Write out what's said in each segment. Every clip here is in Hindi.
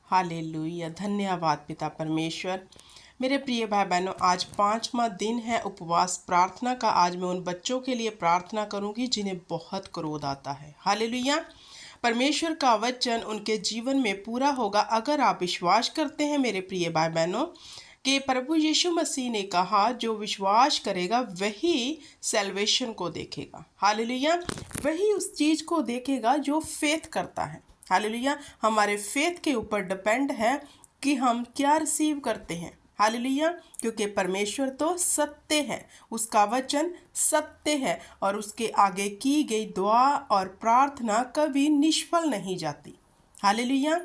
हालेलुया। धन्यवाद पिता परमेश्वर। मेरे प्रिय भाई बहनों, आज 5वां दिन है उपवास प्रार्थना का। आज मैं उन बच्चों के लिए प्रार्थना करूंगी जिन्हें बहुत क्रोध आता है। हालेलुया। परमेश्वर का वचन उनके जीवन में पूरा होगा अगर आप विश्वास करते हैं। मेरे प्रिय भाई बहनों, कि प्रभु यीशु मसीह ने कहा जो विश्वास करेगा वही सैल्वेशन को देखेगा। हालेलुया। वही उस चीज को देखेगा जो फेथ करता है। हालेलुया। हमारे फेथ के ऊपर डिपेंड है कि हम क्या रिसीव करते हैं। हालेलुया। क्योंकि परमेश्वर तो सत्य है, उसका वचन सत्य है और उसके आगे की गई दुआ और प्रार्थना कभी निष्फल नहीं जाती। हालेलुया।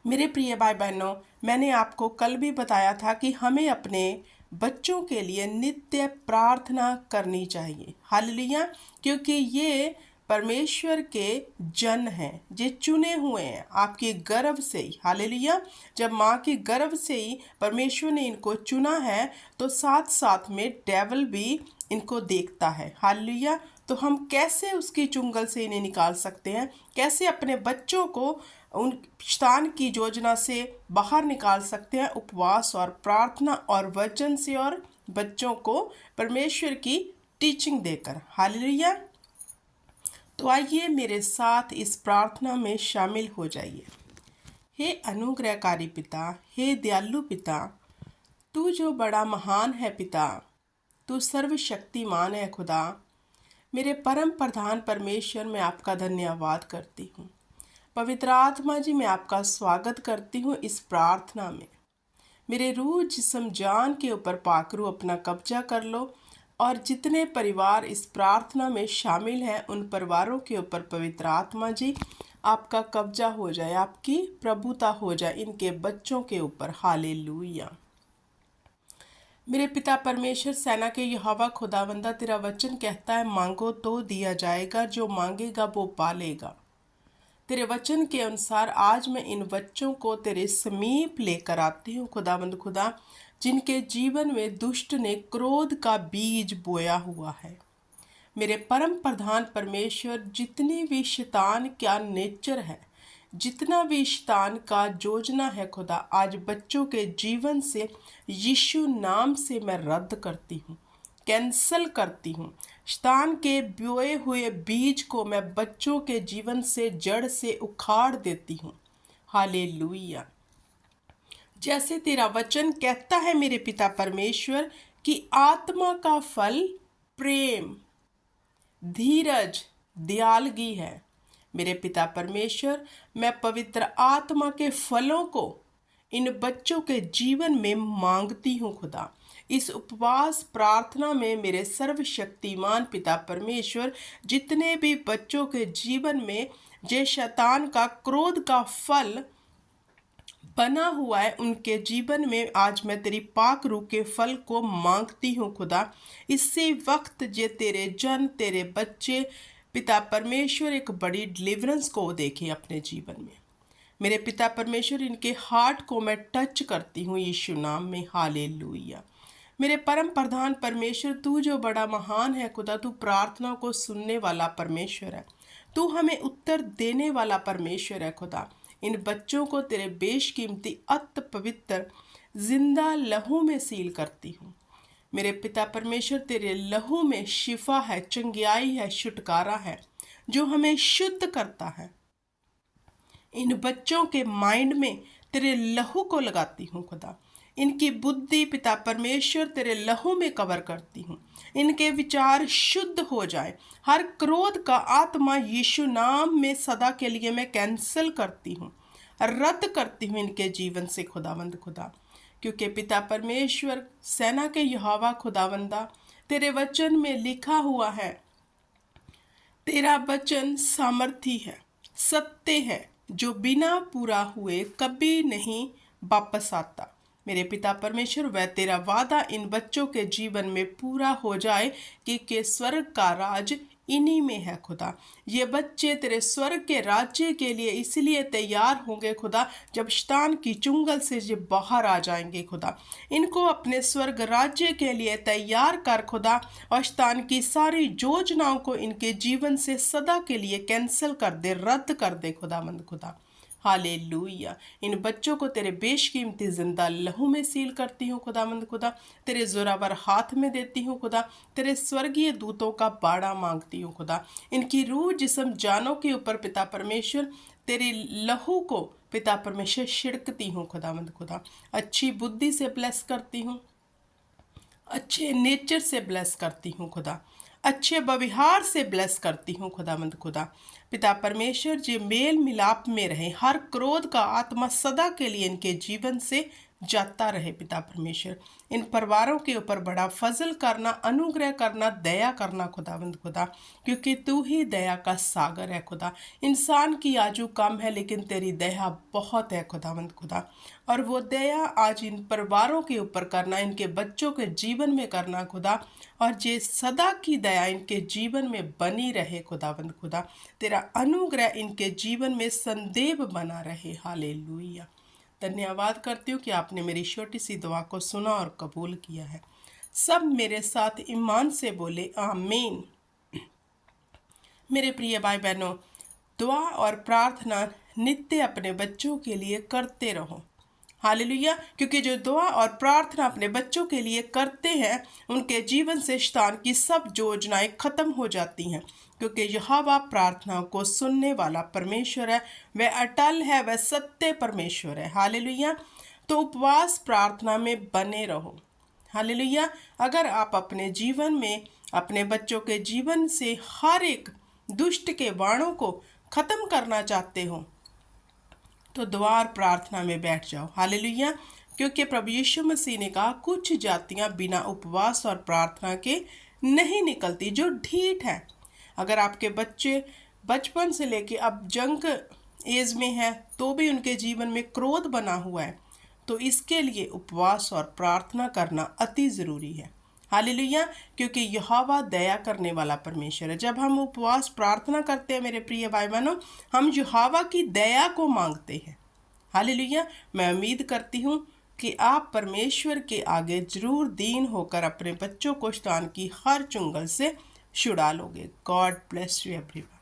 मेरे प्रिय भाई बहनों, मैंने आपको कल भी बताया था कि हमें अपने बच्चों के लिए नित्य प्रार्थना करनी चाहिए। हालेलुया। क्योंकि ये परमेश्वर के जन हैं, जे चुने हुए हैं आपके गर्भ से ही। हालेलुया। जब माँ की गर्भ से ही परमेश्वर ने इनको चुना है तो साथ साथ में डेविल भी इनको देखता है। हालेलुया। तो हम कैसे उसकी चुंगल से इन्हें निकाल सकते हैं, कैसे अपने बच्चों को उन शैतान की योजना से बाहर निकाल सकते हैं? उपवास और प्रार्थना और वचन से और बच्चों को परमेश्वर की टीचिंग देकर। हालेलुया। तो आइए मेरे साथ इस प्रार्थना में शामिल हो जाइए। हे अनुग्रहकारी पिता, हे दयालु पिता, तू जो बड़ा महान है पिता, तू सर्वशक्तिमान है खुदा। मेरे परम प्रधान परमेश्वर, मैं आपका धन्यवाद करती हूँ। पवित्र आत्मा जी, मैं आपका स्वागत करती हूँ इस प्रार्थना में। मेरे रूह जिस्म जान के ऊपर पाकरू अपना कब्जा कर लो और जितने परिवार इस प्रार्थना में शामिल हैं उन परिवारों के ऊपर पवित्र आत्मा जी आपका कब्जा हो जाए, आपकी प्रभुता हो जाए इनके बच्चों के ऊपर। हालेलुया। मेरे पिता परमेश्वर, सेना के यहोवा खुदावंदा, तेरा वचन कहता है मांगो तो दिया जाएगा, जो मांगेगा वो पालेगा। तेरे वचन के अनुसार आज मैं इन बच्चों को तेरे समीप लेकर आती हूँ खुदावंद खुदा, जिनके जीवन में दुष्ट ने क्रोध का बीज बोया हुआ है। मेरे परम प्रधान परमेश्वर, जितनी भी शैतान का नेचर है, जितना भी शैतान का योजना है खुदा, आज बच्चों के जीवन से यीशु नाम से मैं रद्द करती हूँ, कैंसल करती हूँ। शैतान के बोए हुए बीज को मैं बच्चों के जीवन से जड़ से उखाड़ देती हूँ। हालेलुया। जैसे तेरा वचन कहता है मेरे पिता परमेश्वर कि आत्मा का फल प्रेम, धीरज, दयालगी है। मेरे पिता परमेश्वर, मैं पवित्र आत्मा के फलों को इन बच्चों के जीवन में मांगती हूँ खुदा। इस उपवास प्रार्थना में मेरे सर्वशक्तिमान पिता परमेश्वर, जितने भी बच्चों के जीवन में जे शैतान का क्रोध का फल बना हुआ है, उनके जीवन में आज मैं तेरी पाक रूह के फल को मांगती हूँ खुदा। इसी वक्त जे तेरे जन, तेरे बच्चे पिता परमेश्वर एक बड़ी डिलीवरेंस को देखे अपने जीवन में। मेरे पिता परमेश्वर, इनके हार्ट को मैं टच करती हूँ यीशु नाम में। हालेलुया। मेरे परम प्रधान परमेश्वर, तू जो बड़ा महान है खुदा, तू प्रार्थना को सुनने वाला परमेश्वर है, तू हमें उत्तर देने वाला परमेश्वर है खुदा। इन बच्चों को तेरे बेशकीमती अत पवित्र जिंदा लहू में सील करती हूँ। मेरे पिता परमेश्वर, तेरे लहू में शिफा है, चंगियाई है, छुटकारा है, जो हमें शुद्ध करता है। इन बच्चों के माइंड में तेरे लहू को लगाती हूँ खुदा। इनकी बुद्धि पिता परमेश्वर तेरे लहू में कवर करती हूँ। इनके विचार शुद्ध हो जाए। हर क्रोध का आत्मा यीशु नाम में सदा के लिए मैं कैंसिल करती हूँ, रद्द करती हूँ इनके जीवन से खुदावंद खुदा। क्योंकि पिता परमेश्वर, सेना के यहोवा खुदावंदा, तेरे वचन में लिखा हुआ है, तेरा वचन सामर्थी है, सत्य है, जो बिना पूरा हुए कभी नहीं वापस आता। मेरे पिता परमेश्वर, वह तेरा वादा इन बच्चों के जीवन में पूरा हो जाए कि स्वर्ग का राज इन्हीं में है खुदा। ये बच्चे तेरे स्वर्ग के राज्य के लिए इसलिए तैयार होंगे खुदा, जब शैतान की चुंगल से ये बाहर आ जाएंगे खुदा। इनको अपने स्वर्ग राज्य के लिए तैयार कर खुदा, और शैतान की सारी योजनाओं को इनके जीवन से सदा के लिए कैंसिल कर दे, रद्द कर दे खुदावंद खुदा। हालेलुया। इन बच्चों को तेरे बेशकीमती जिंदा लहू में सील करती हूँ खुदावंद खुदा, तेरे जोरावर हाथ में देती हूँ खुदा, तेरे स्वर्गीय दूतों का बाड़ा मांगती हूँ खुदा। इनकी रूह जिस्म जानों के ऊपर पिता परमेश्वर तेरे लहू को पिता परमेश्वर छिड़कती हूँ खुदावंद खुदा। अच्छी बुद्धि से ब्लेस करती हूँ, अच्छे नेचर से ब्लेस करती हूँ खुदा, अच्छे व्यवहार से ब्लेस करती हूँ खुदावंद खुदा। पिता परमेश्वर जी मेल मिलाप में रहे, हर क्रोध का आत्मा सदा के लिए इनके जीवन से जाता रहे। पिता परमेश्वर इन परिवारों के ऊपर बड़ा फजल करना, अनुग्रह करना, दया करना खुदावंद खुदा, क्योंकि तू ही दया का सागर है खुदा। इंसान की आजू कम है लेकिन तेरी दया बहुत है खुदावंद खुदा, और वो दया आज इन परिवारों के ऊपर करना, इनके बच्चों के जीवन में करना खुदा, और जे सदा की दया इनके जीवन में बनी रहे खुदावंद खुदा। तेरा अनुग्रह इनके जीवन में संदेव बना रहे। हालेलुया। धन्यवाद करती हूँ कि आपने मेरी छोटी सी दुआ को सुना और कबूल किया है। सब मेरे साथ ईमान से बोले आमीन। मेरे प्रिय भाई बहनों, दुआ और प्रार्थना नित्य अपने बच्चों के लिए करते रहो। हालेलुया। क्योंकि जो दुआ और प्रार्थना अपने बच्चों के लिए करते हैं, उनके जीवन से शैतान की सब योजनाएं खत्म हो जाती हैं, क्योंकि यहोवा प्रार्थना को सुनने वाला परमेश्वर है, वह अटल है, वह सत्य परमेश्वर है। हालेलुया। तो उपवास प्रार्थना में बने रहो। हालेलुया। अगर आप अपने जीवन में अपने बच्चों के जीवन से हर एक दुष्ट के वाणों को खत्म करना चाहते हो, तो दुआ और प्रार्थना में बैठ जाओ। हालेलुया। क्योंकि प्रभु यीशु मसीह ने कहा, कुछ जातियां बिना उपवास और प्रार्थना के नहीं निकलती, जो ढीठ है। अगर आपके बच्चे बचपन से लेके अब जंग एज में है तो भी उनके जीवन में क्रोध बना हुआ है, तो इसके लिए उपवास और प्रार्थना करना अति ज़रूरी है। हालेलुया। क्योंकि यहोवा दया करने वाला परमेश्वर है। जब हम उपवास प्रार्थना करते हैं मेरे प्रिय भाई बहनों, हम यहोवा की दया को मांगते हैं। हालेलुया। मैं उम्मीद करती हूँ कि आप परमेश्वर के आगे जरूर दीन होकर अपने बच्चों को शैतान की हर चुंगल से छुड़ा लोगे। God bless you everyone.